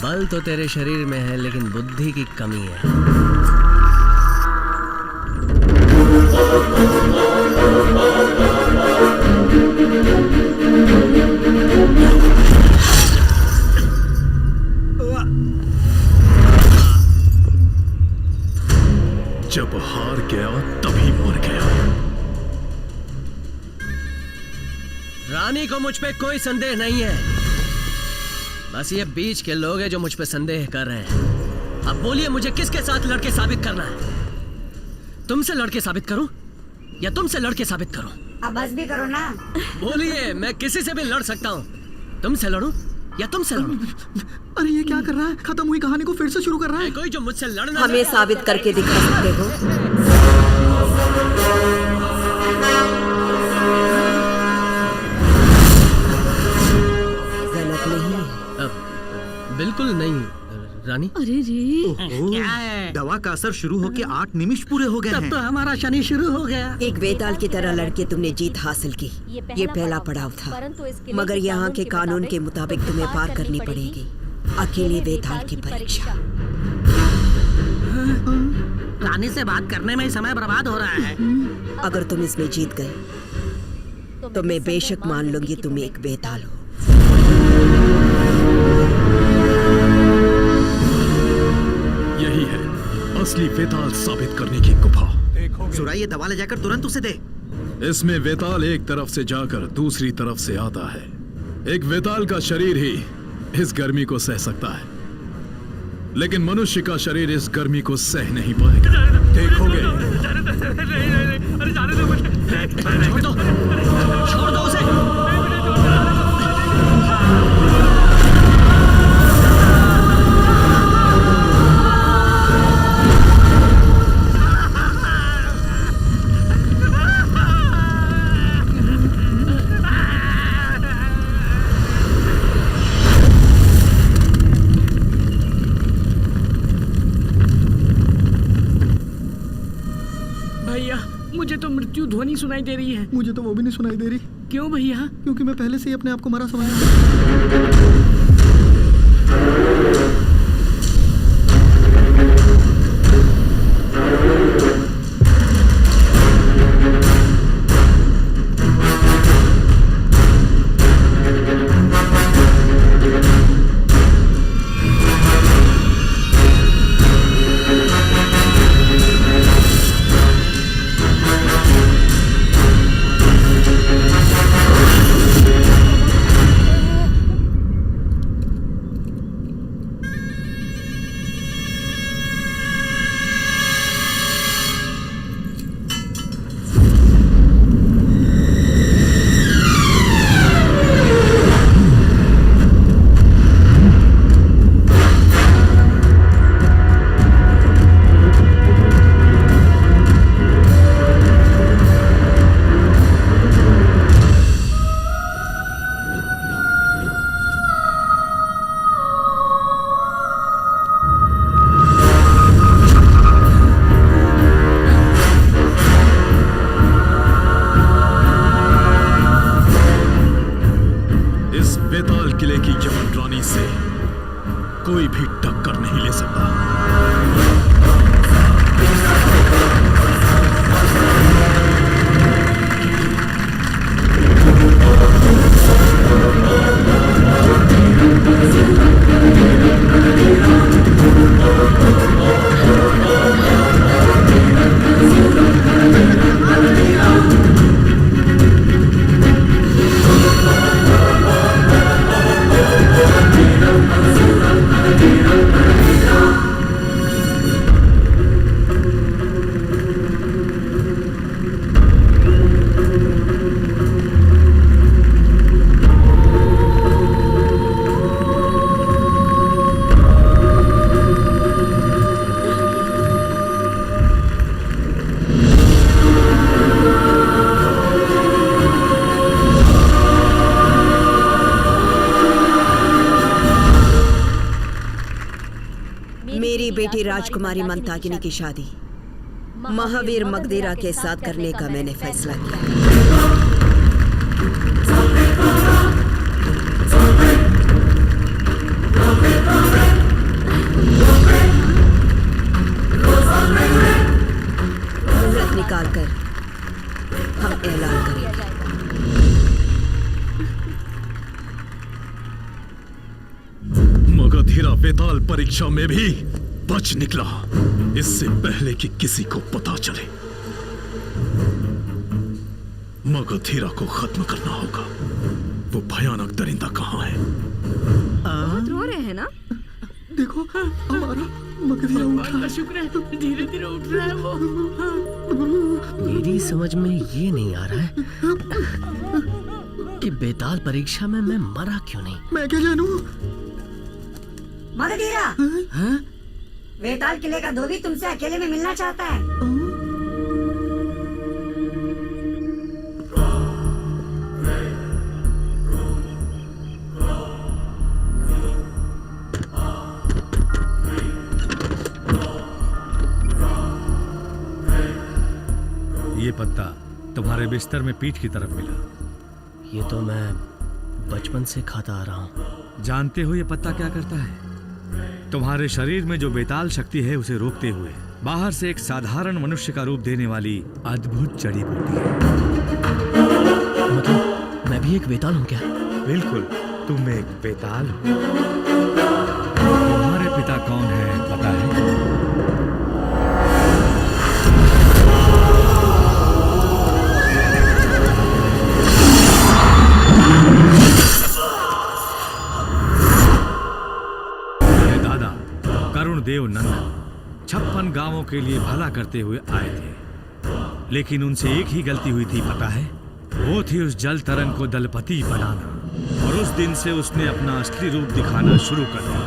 बल तो तेरे शरीर में है लेकिन बुद्धि की कमी है। जब हार गया तभी मर गया। रानी को मुझ पे कोई संदेह नहीं है, बस ये बीच के लोग हैं जो मुझ पे संदेह कर रहे हैं। अब बोलिए मुझे किसके साथ लड़के साबित करना है? तुमसे लड़के साबित करूं या तुमसे लड़के साबित करूं? अब बस भी करो ना। बोलिए, मैं किसी से भी लड़ सकता हूं। तुमसे लड़ूं या तुमसे लड़ूं? अरे ये क्या कर रहा है? खत्म हुई कहानी को फिर से शुरू कर रहा है। कोई जो मुझसे लड़ना हमें साबित करके दिखा सकते हो? गलत नहीं है। बिल्कुल नहीं रानी। अरे रे क्या है? दवा का असर शुरू होके 8 निमिष पूरे हो गए हैं। तब तो हमारा शनि शुरू हो गया। एक वेताल की तरह लड़के तुमने जीत हासिल की। ये पहला पड़ाव था, मगर यहाँ के कानून के मुताबिक तुम्हें पार करनी पड़ेगी अकेले वेताल की परीक्षा। रानी से बात करने में समय बर्बाद हो रहा है। अगर तुम इसमें जीत गए तो मैं बेशक मान लूंगी तुम एक वेताल हो। यही है असली वेताल साबित करने की गुफा। सुरा, ये दवा ले जाकर तुरंत उसे दे। इसमें वेताल एक तरफ से जाकर दूसरी तरफ से आता है। एक वेताल का शरीर ही इस गर्मी को सह सकता है, लेकिन मनुष्य का शरीर इस गर्मी को सह नहीं पाएगा। देखोगे। छोड़ दो उसे। मुझे तो मृत्यु ध्वनि सुनाई दे रही है। मुझे तो वो भी नहीं सुनाई दे रही। क्यों भैया? क्योंकि मैं पहले से ही अपने आप को मरा समझता। भी टक्कर नहीं ले सकता। मेरी बेटी राजकुमारी मंताकिनी की शादी महावीर मगधीरा के साथ करने का मैंने फैसला किया। मुहूर्त निकालकर हम ऐलान करेंगे। मगधीरा वेताल परीक्षा में भी बच निकला, इससे पहले कि किसी को पता चले। मगधीरा को खत्म करना होगा। वो भयानक दरिंदा कहाँ है? बहुत रो रहे हैं ना? देखो हमारा मगधीरा उठ रहा है। शुक्र है, धीरे धीरे उठ रहा है वो। मेरी समझ में ये नहीं आ रहा है कि बेताल परीक्षा में मैं मरा क्यों नहीं। मैं क्या जानूं? मगधीरा, वेताल किले का धोबी तुमसे अकेले में मिलना चाहता है। ये पत्ता तुम्हारे बिस्तर में पीठ की तरफ मिला। ये तो मैं बचपन से खाता आ रहा हूँ। जानते हो ये पत्ता क्या करता है? तुम्हारे शरीर में जो बेताल शक्ति है उसे रोकते हुए बाहर से एक साधारण मनुष्य का रूप देने वाली अद्भुत जड़ी बूटी है। मतलब मैं भी एक बेताल हूँ क्या? बिल्कुल, तुम एक बेताल हो। तुम्हारे पिता कौन है पता है? देव नंदन 56 गांवों के लिए भला करते हुए आए थे, लेकिन उनसे एक ही गलती हुई थी पता है? वो थी उस जल तरंग को दलपति बनाना, और उस दिन से उसने अपना असली रूप दिखाना शुरू कर दिया।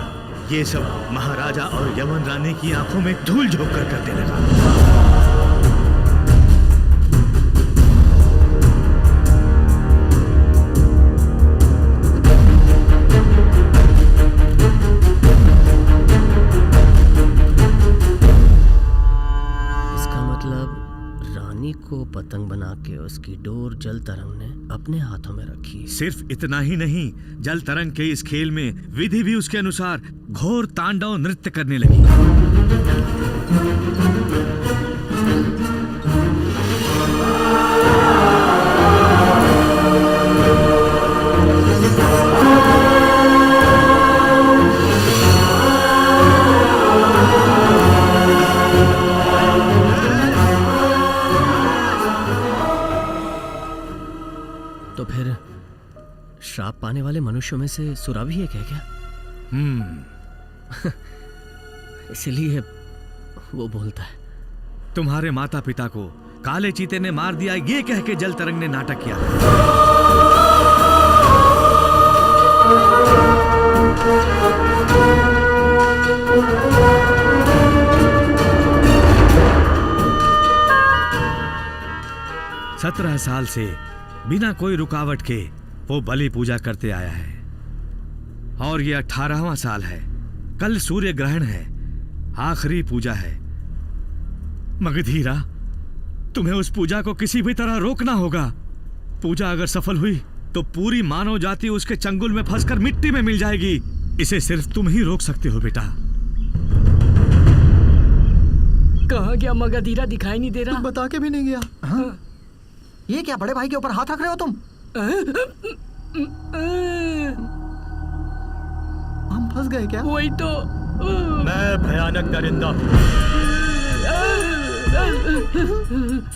ये सब महाराजा और यमन रानी की आंखों में धूल झोंक कर करने लगा। को पतंग बना के उसकी डोर जल तरंग ने अपने हाथों में रखी। सिर्फ इतना ही नहीं, जल तरंग के इस खेल में विधि भी उसके अनुसार घोर तांडव नृत्य करने लगी। तो फिर श्राप पाने वाले मनुष्यों में से सुरा भी एक है क्या? इसलिए वो बोलता है। तुम्हारे माता पिता को काले चीते ने मार दिया ये कह के जल तरंग ने नाटक किया। 17 साल से बिना कोई रुकावट के वो बलि पूजा करते आया है, और ये 18वां साल है। कल सूर्य ग्रहण है, आखिरी पूजा है। मगधीरा, तुम्हें उस पूजा को किसी भी तरह रोकना होगा। पूजा अगर सफल हुई तो पूरी मानव जाति उसके चंगुल में फंसकर मिट्टी में मिल जाएगी। इसे सिर्फ तुम ही रोक सकते हो बेटा। कहाँ गया मगधीरा? दिखाई नहीं दे कुछ रहा। बता के भी नहीं गया। हाँ? ये क्या बड़े भाई के ऊपर हाथ रख रहे हो तुम? हम फंस गए क्या? वही तो। मैं भयानक दरिंदा हूँ।